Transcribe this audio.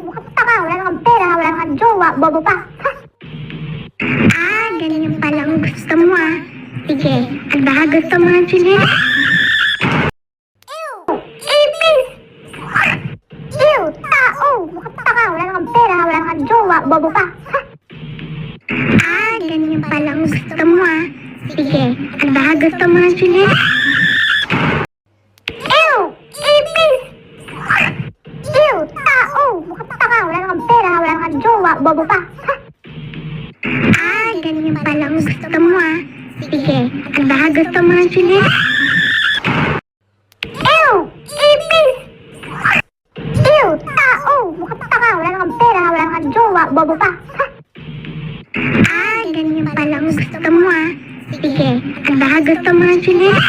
Makapata ka, wala kang pera, wala kang jowa, bobo pa. Ha? Ganyan pala ang gusto mo Sige, at baka gusto mo ng chinelas? Ipis! Ew! Tao! Makapata ka, wala kang pera, wala kang jowa, bobo pa. Ha? Ganyan pala ang gusto mo Sige, at baka gusto mo ng chinelas? Ew! Ipis! Ew! Tao! Makapata ka, wala kang pera, wala kang jowa, bobo pa. Ha? Ganyan pala ang gusto mo Sige, at baka gusto mo ng chinelas? Ew! Ipis! Ew! Tao! Makapata ka, wala kang pera, wala kang jowa, bobo pa. Ha? Ganyan pala ang gusto mo Sige, at baka gusto mo ng chinelas?